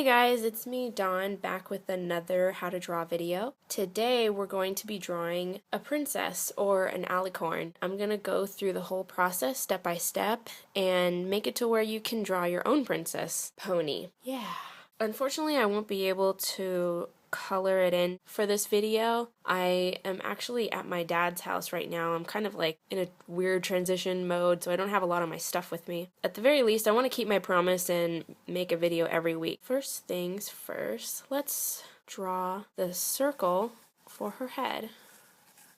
Hey guys, it's me, Dawn, back with another how to draw video. Today we're going to be drawing a princess or an alicorn. I'm going to go through the whole process step by step and make it to where you can draw your own princess pony. Yeah. Unfortunately, I won't be able to color it in for this video. I am actually at my dad's house right now. I'm kind of like in a weird transition mode, so I don't have a lot of my stuff with me. At the very least, I want to keep my promise and make a video every week. First things first, let's draw the circle for her head.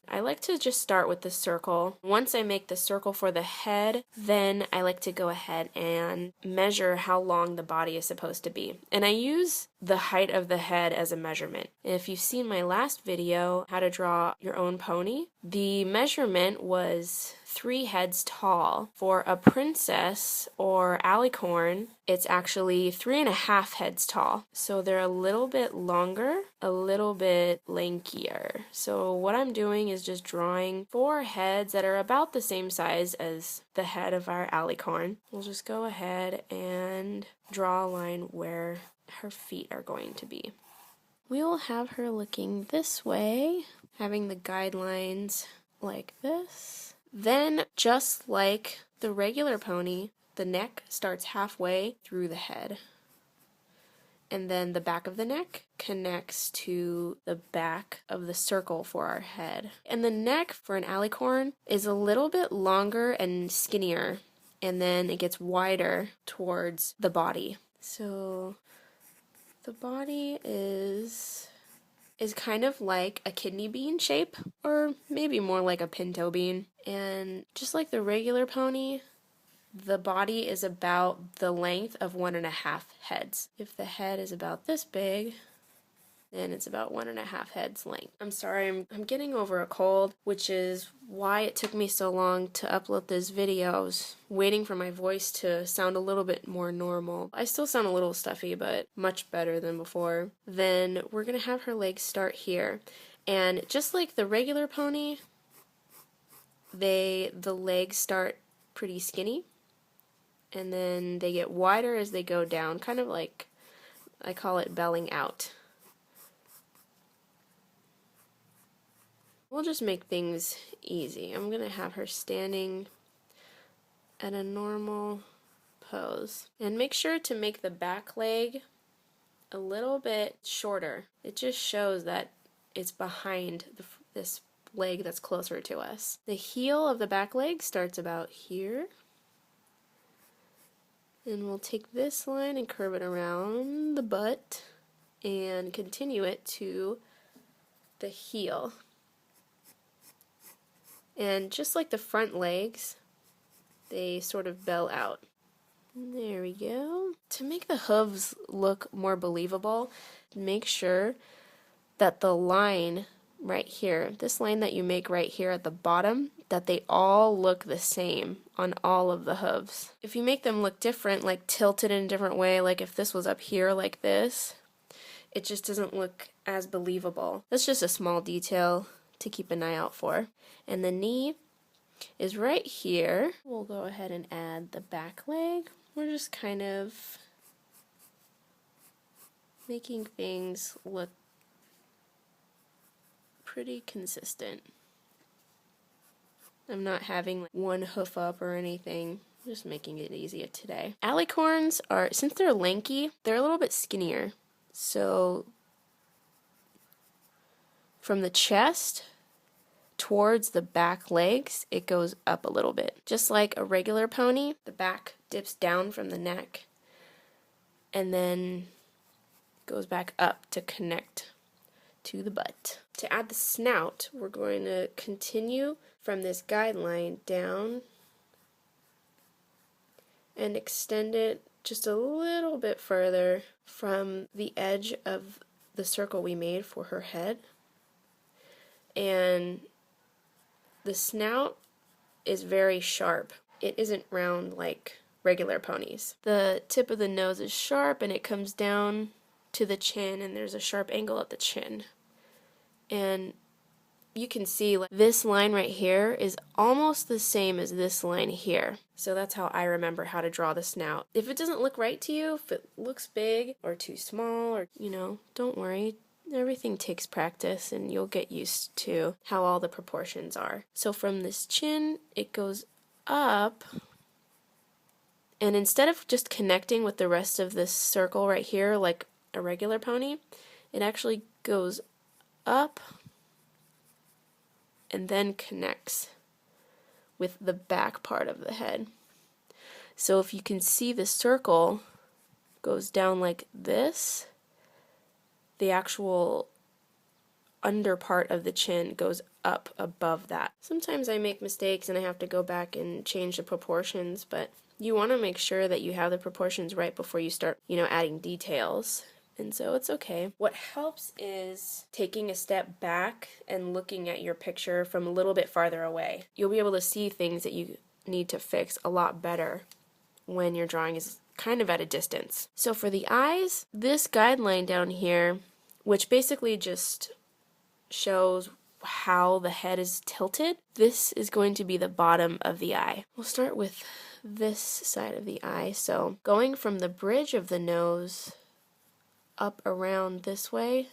I like to just start with the circle. Once I make the circle for the head, then I like to go ahead and measure how long the body is supposed to be. And I use the height of the head as a measurement. If you've seen my last video, how to draw your own pony, the measurement was 3 heads tall. For a princess or alicorn, it's actually 3.5 heads tall. So they're a little bit longer, a little bit lankier. So what I'm doing is just drawing 4 heads that are about the same size as the head of our alicorn. We'll just go ahead and draw a line where her feet are going to be. We will have her looking this way, having the guidelines like this. Then, just like the regular pony, the neck starts halfway through the head. And then the back of the neck connects to the back of the circle for our head. And the neck for an alicorn is a little bit longer and skinnier, and then it gets wider towards the body. So the body is kind of like a kidney bean shape, or maybe more like a pinto bean. And just like the regular pony, the body is about the length of 1.5 heads. If the head is about this big, then it's about 1.5 heads length. I'm sorry, I'm getting over a cold, which is why it took me so long to upload this video. I was waiting for my voice to sound a little bit more normal. I still sound a little stuffy, but much better than before. Then we're gonna have her legs start here. And just like the regular pony, the legs start pretty skinny, and then they get wider as they go down, kind of like, I call it belling out. We'll just make things easy. I'm going to have her standing at a normal pose. And make sure to make the back leg a little bit shorter. It just shows that it's behind this leg that's closer to us. The heel of the back leg starts about here. And we'll take this line and curve it around the butt and continue it to the heel. And just like the front legs, they sort of bell out. There we go. To make the hooves look more believable, make sure that the line right here, this line that you make right here at the bottom, that they all look the same on all of the hooves. If you make them look different, like tilted in a different way, like if this was up here like this, it just doesn't look as believable. That's just a small detail to keep an eye out for. And the knee is right here. We'll go ahead and add the back leg. We're just kind of making things look pretty consistent. I'm not having one hoof up or anything, just making it easier today. Alicorns are, since they're lanky, they're a little bit skinnier. So from the chest towards the back legs, it goes up a little bit. Just like a regular pony, the back dips down from the neck and then goes back up to connect to the butt. To add the snout, we're going to continue from this guideline down and extend it just a little bit further from the edge of the circle we made for her head. And the snout is very sharp. It isn't round like regular ponies. The tip of the nose is sharp and it comes down to the chin, and there's a sharp angle at the chin. And you can see like, this line right here is almost the same as this line here. So that's how I remember how to draw the snout. If it doesn't look right to you, if it looks big or too small, or, you know, don't worry. Everything takes practice and you'll get used to how all the proportions are. So from this chin, it goes up, and instead of just connecting with the rest of this circle right here like a regular pony, it actually goes up and then connects with the back part of the head. So if you can see, the circle goes down like this, the actual under part of the chin goes up above that. Sometimes I make mistakes and I have to go back and change the proportions, but you want to make sure that you have the proportions right before you start, you know, adding details. And so it's okay. What helps is taking a step back and looking at your picture from a little bit farther away. You'll be able to see things that you need to fix a lot better when your drawing is kind of at a distance. So for the eyes, this guideline down here, which basically just shows how the head is tilted, this is going to be the bottom of the eye. We'll start with this side of the eye. So going from the bridge of the nose up around this way,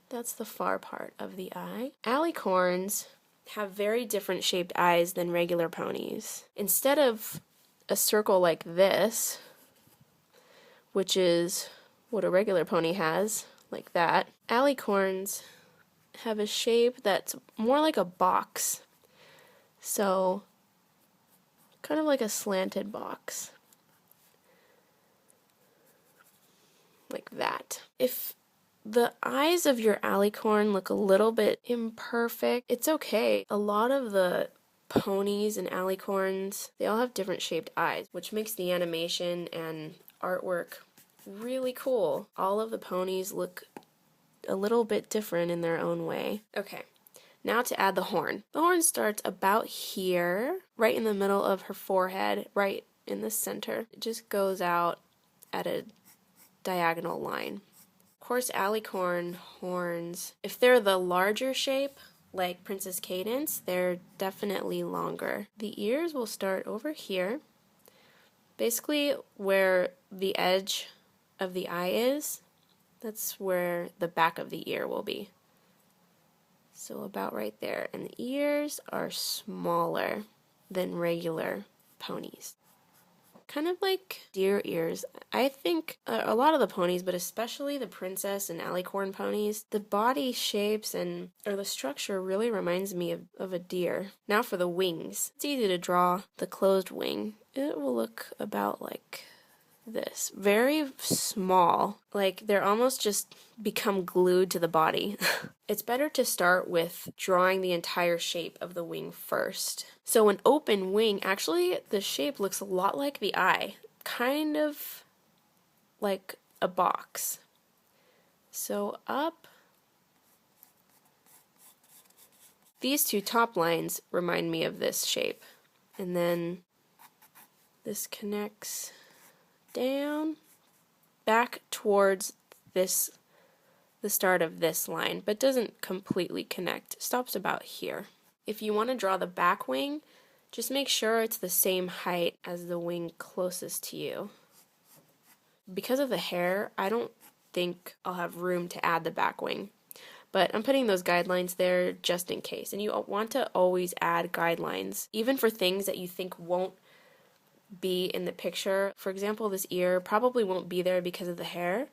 that's the far part of the eye. Alicorns have very different shaped eyes than regular ponies. Instead of a circle like this, which is what a regular pony has, like that, Alicorns have a shape that's more like a box. So, kind of like a slanted box. Like that. If the eyes of your Alicorn look a little bit imperfect, it's okay. A lot of the ponies and Alicorns, they all have different shaped eyes, which makes the animation and artwork really cool. All of the ponies look a little bit different in their own way. Okay, now to add the horn. The horn starts about here, right in the middle of her forehead, right in the center. It just goes out at a diagonal line. Of course, Alicorn horns, if they're the larger shape, like Princess Cadence, they're definitely longer. The ears will start over here, basically where the edge of the eye is. That's where the back of the ear will be. So about right there. And the ears are smaller than regular ponies. Kind of like deer ears. I think a lot of the ponies, but especially the Princess and Alicorn ponies, the body shapes or the structure really reminds me of a deer. Now for the wings. It's easy to draw the closed wing. It will look about like this. Very small. Like they're almost just become glued to the body. It's better to start with drawing the entire shape of the wing first. So an open wing, actually the shape looks a lot like the eye. Kind of like a box. So up. These two top lines remind me of this shape. And then this connects down back towards this, the start of this line, but doesn't completely connect. It stops about here. If you want to draw the back wing, just make sure it's the same height as the wing closest to you. Because of the hair, I don't think I'll have room to add the back wing, but I'm putting those guidelines there just in case. And you want to always add guidelines, even for things that you think won't be in the picture. For example, this ear probably won't be there because of the hair.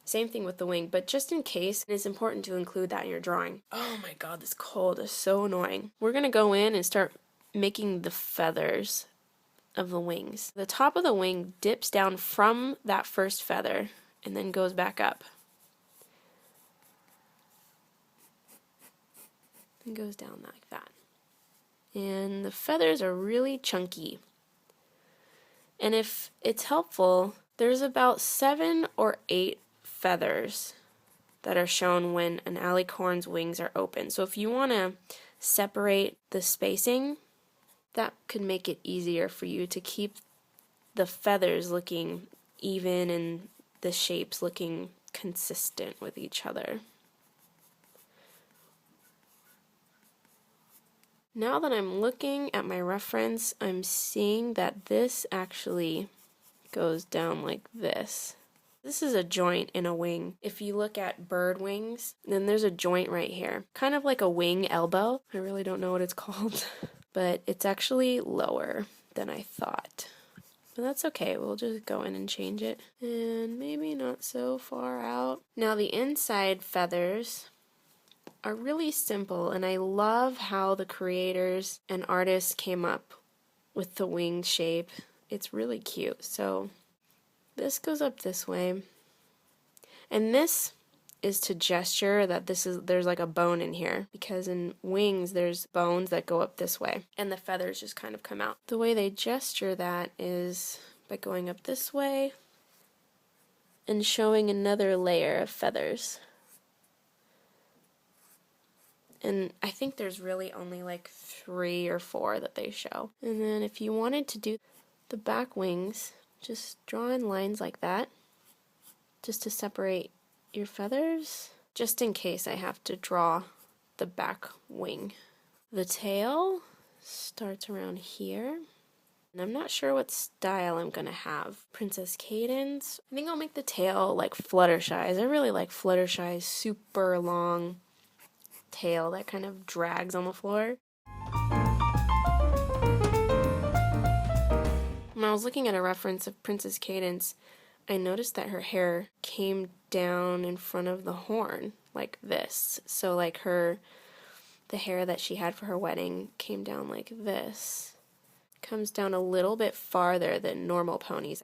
Same thing with the wing, but just in case, it's important to include that in your drawing. Oh my god, this cold is so annoying. We're gonna go in and start making the feathers of the wings. The top of the wing dips down from that first feather and then goes back up. And goes down like that. And the feathers are really chunky. And if it's helpful, there's about 7 or 8 feathers that are shown when an Alicorn's wings are open. So if you want to separate the spacing, that could make it easier for you to keep the feathers looking even and the shapes looking consistent with each other. Now that I'm looking at my reference, I'm seeing that this actually goes down like this. This is a joint in a wing. If you look at bird wings, then there's a joint right here. Kind of like a wing elbow. I really don't know what it's called, but it's actually lower than I thought. But that's okay, we'll just go in and change it. And maybe not so far out. Now the inside feathers are really simple, and I love how the creators and artists came up with the wing shape. It's really cute. So this goes up this way, and this is to gesture that there's like a bone in here, because in wings there's bones that go up this way and the feathers just kind of come out. The way they gesture that is by going up this way and showing another layer of feathers. And I think there's really only like 3 or 4 that they show. And then if you wanted to do the back wings, just draw in lines like that, just to separate your feathers, just in case I have to draw the back wing. The tail starts around here, and I'm not sure what style I'm gonna have. Princess Cadence. I think I'll make the tail like Fluttershy's. I really like Fluttershy's super long tail that kind of drags on the floor. When I was looking at a reference of Princess Cadence, I noticed that her hair came down in front of the horn, like this. So like the hair that she had for her wedding came down like this. Comes down a little bit farther than normal ponies.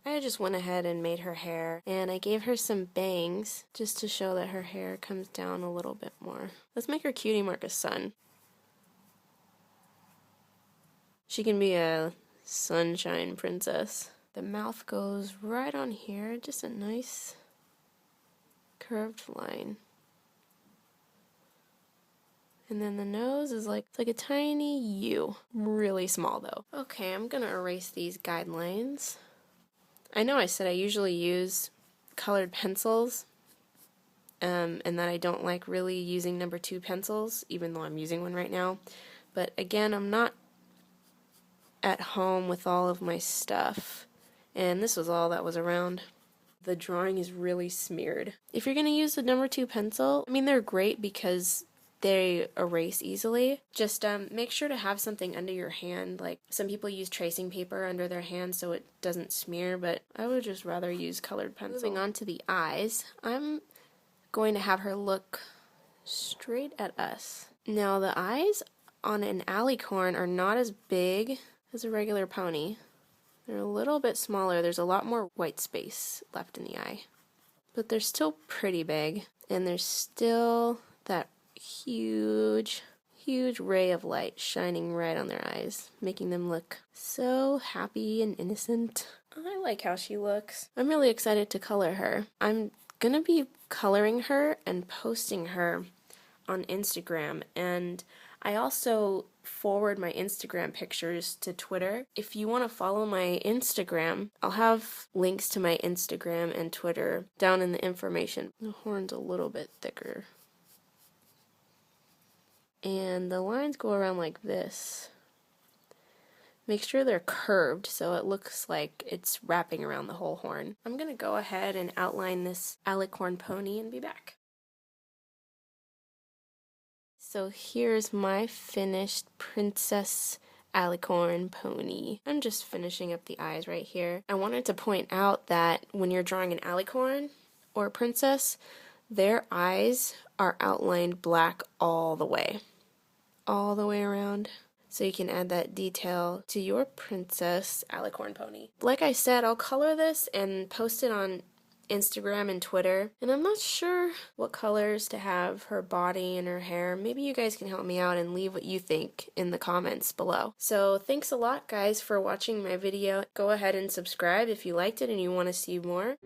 I just went ahead and made her hair, and I gave her some bangs just to show that her hair comes down a little bit more. Let's make her cutie mark a sun. She can be a sunshine princess. The mouth goes right on here, just a nice curved line. And then the nose is like, it's like a tiny U. Really small though. Okay, I'm gonna erase these guidelines. I know I said I usually use colored pencils, and that I don't like really using number 2 pencils, even though I'm using one right now. But again, I'm not at home with all of my stuff, and this was all that was around. The drawing is really smeared. If you're going to use the number 2 pencil, I mean, they're great because they erase easily. Just make sure to have something under your hand. Like some people use tracing paper under their hand so it doesn't smear, but I would just rather use colored pencil. Moving on to the eyes, I'm going to have her look straight at us. Now the eyes on an Alicorn are not as big as a regular pony. They're a little bit smaller. There's a lot more white space left in the eye. But they're still pretty big, and there's still that huge ray of light shining right on their eyes, making them look so happy and innocent. I like how she looks. I'm really excited to color her. I'm gonna be coloring her and posting her on Instagram, and I also forward my Instagram pictures to Twitter. If you want to follow my Instagram, I'll have links to my Instagram and Twitter down in the information. The horn's a little bit thicker. And the lines go around like this. Make sure they're curved so it looks like it's wrapping around the whole horn. I'm going to go ahead and outline this Alicorn pony and be back. So here's my finished Princess Alicorn pony. I'm just finishing up the eyes right here. I wanted to point out that when you're drawing an Alicorn or a princess, their eyes are outlined black all the way around. So you can add that detail to your Princess Alicorn pony. Like I said, I'll color this and post it on Instagram and Twitter, and I'm not sure what colors to have her body and her hair. Maybe you guys can help me out and leave what you think in the comments below. So thanks a lot guys for watching my video. Go ahead and subscribe if you liked it and you want to see more.